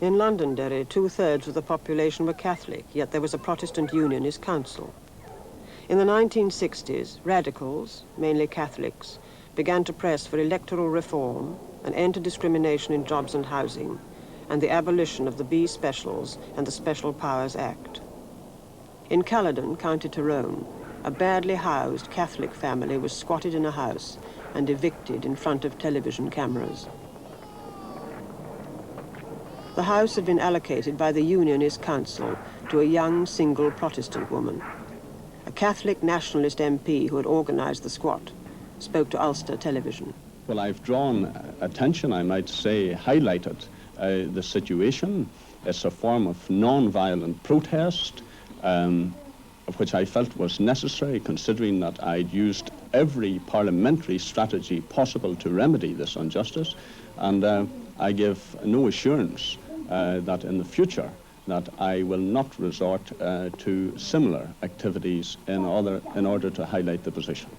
In Londonderry, 2/3 of the population were Catholic, yet there was a Protestant Unionist council. In the 1960s, radicals, mainly Catholics, began to press for electoral reform, an end to discrimination in jobs and housing, and the abolition of the B specials and the Special Powers Act. In Caledon, County Tyrone, a badly housed Catholic family was squatted in a house and evicted in front of television cameras. The house had been allocated by the Unionist Council to a young, single Protestant woman. A Catholic nationalist MP who had organized the squat spoke to Ulster Television. Well, I've drawn attention, I might say, highlighted the situation. It's a form of non-violent protest, of which I felt was necessary, considering that I'd used every parliamentary strategy possible to remedy this injustice, and I give no assurance that in the future that I will not resort to similar activities in order to highlight the position.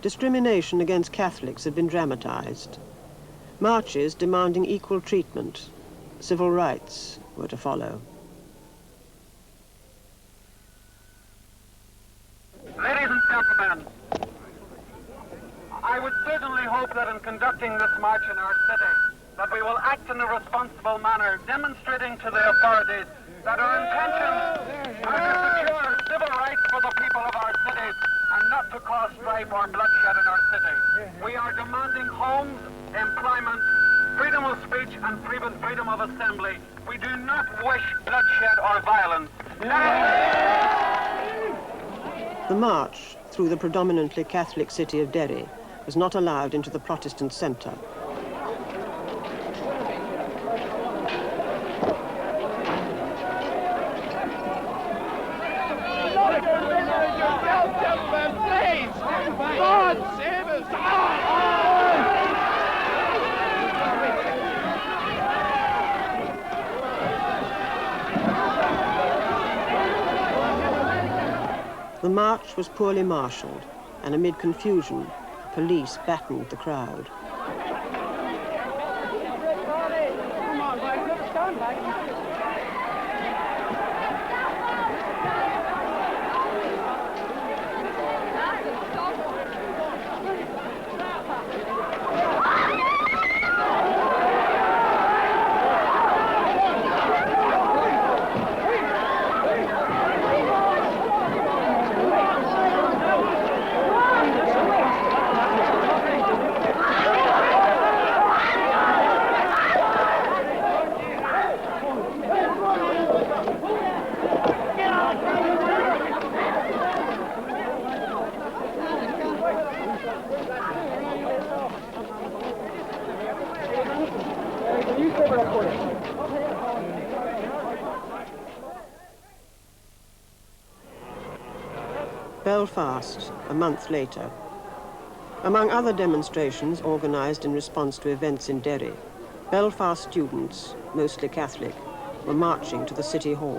Discrimination against Catholics had been dramatized. Marches demanding equal treatment, civil rights, were to follow. Ladies and gentlemen, I would certainly hope that in conducting this march in our city, that we will act in a responsible manner, demonstrating to the authorities that our intentions are to secure civil rights for the people of our cities and not to cause strife or bloodshed in our city. We are demanding homes, employment, freedom of speech and freedom of assembly. We do not wish bloodshed or violence. The march through the predominantly Catholic city of Derry was not allowed into the Protestant centre. The march was poorly marshalled, and amid confusion, police battened the crowd. Belfast, a month later. Among other demonstrations organized in response to events in Derry, Belfast students, mostly Catholic, were marching to the City Hall.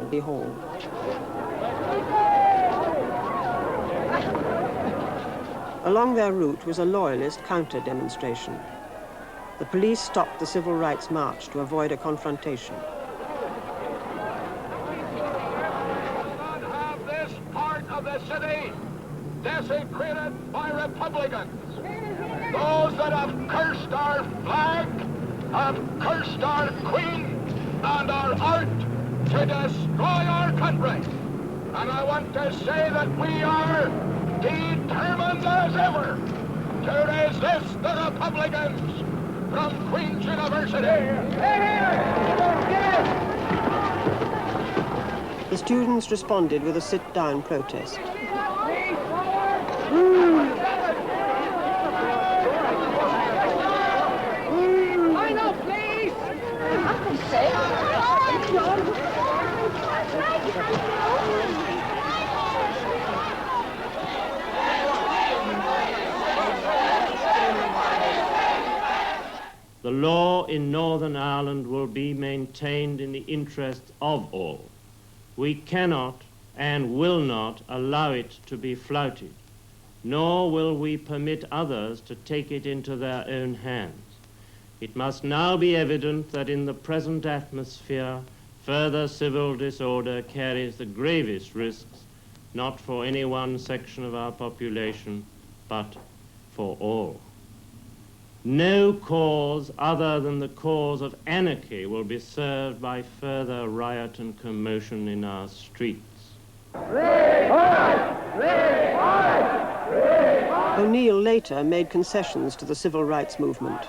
Along their route was a loyalist counter-demonstration. The police stopped the civil rights march to avoid a confrontation. Have this part of the city desecrated by Republicans. Those that have cursed our flag, have cursed our Queen and our art to destroy our country. And I want to say that we are determined as ever to resist the Republicans from Queen's University. The students responded with a sit-down protest. The law in Northern Ireland will be maintained in the interests of all. We cannot and will not allow it to be flouted, nor will we permit others to take it into their own hands. It must now be evident that in the present atmosphere, further civil disorder carries the gravest risks, not for any one section of our population, but for all. No cause other than the cause of anarchy will be served by further riot and commotion in our streets. O'Neill later made concessions to the civil rights movement.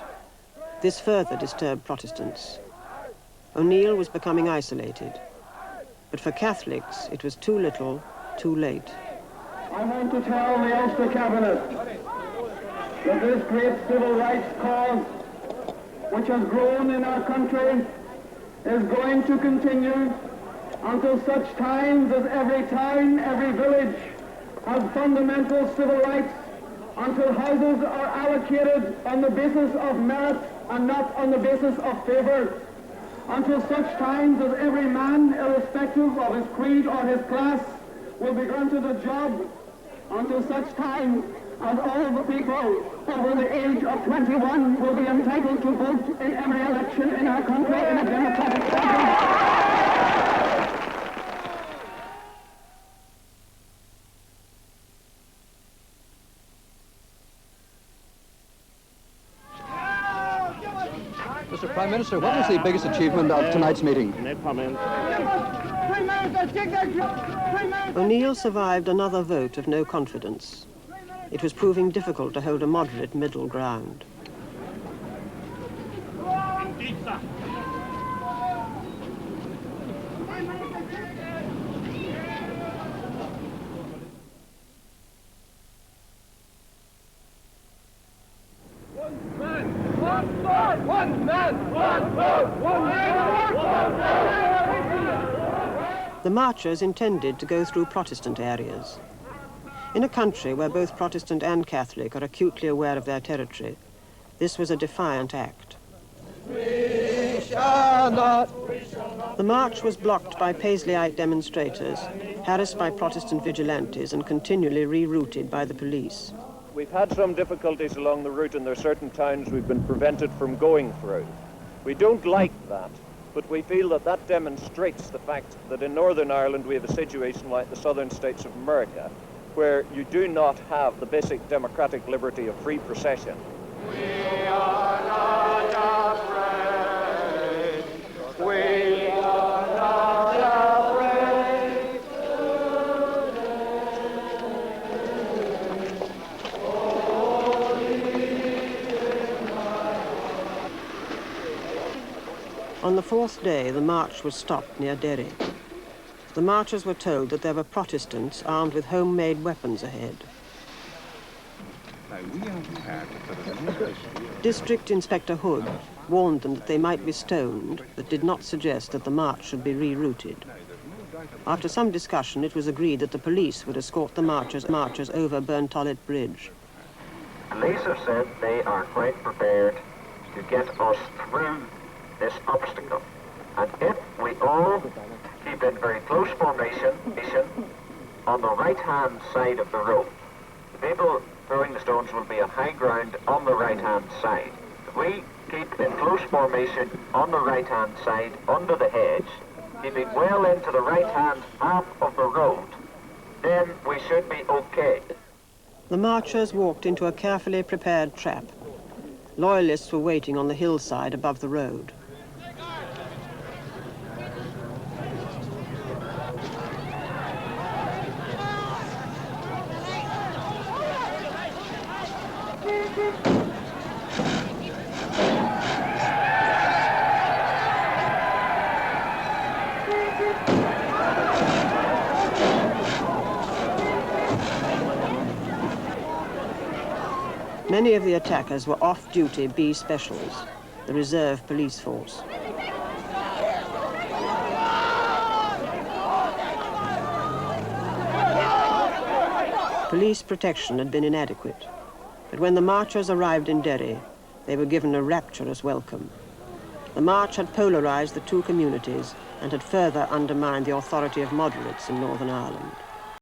This further disturbed Protestants. O'Neill was becoming isolated. But for Catholics, it was too little, too late. I want to tell the Ulster Cabinet that this great civil rights cause, which has grown in our country, is going to continue until such times as every town, every village has fundamental civil rights, until houses are allocated on the basis of merit and not on the basis of favour, until such times as every man, irrespective of his creed or his class, will be granted a job, until such time as all the people over the age of 21 will be entitled to vote in every election in our country in a democratic country. Mr. Prime Minister, what was the biggest achievement of tonight's meeting? No comment. O'Neill survived another vote of no confidence. It was proving difficult to hold a moderate middle ground. The marchers intended to go through Protestant areas. In a country where both Protestant and Catholic are acutely aware of their territory, this was a defiant act. We shall not. The march was blocked by Paisleyite demonstrators, harassed by Protestant vigilantes, and continually rerouted by the police. We've had some difficulties along the route, and there are certain towns we've been prevented from going through. We don't like that, but we feel that that demonstrates the fact that in Northern Ireland we have a situation like the southern states of America, where you do not have the basic democratic liberty of free procession. We are not afraid. We are not afraid. On the fourth day, the march was stopped near Derry. The marchers were told that there were Protestants armed with homemade weapons ahead. District Inspector Hood warned them that they might be stoned, but did not suggest that the march should be rerouted. After some discussion, it was agreed that the police would escort the marchers over Burntollett Bridge. Police have said they are quite prepared to get us through this obstacle. And if we all keep in very close formation on the right-hand side of the road, the people throwing the stones will be on high ground on the right-hand side. If we keep in close formation on the right-hand side under the hedge, keeping well into the right-hand half of the road, then we should be okay. The marchers walked into a carefully prepared trap. Loyalists were waiting on the hillside above the road. Many of the attackers were off-duty B Specials, the reserve police force. Police protection had been inadequate, but when the marchers arrived in Derry, they were given a rapturous welcome. The march had polarized the two communities and had further undermined the authority of moderates in Northern Ireland.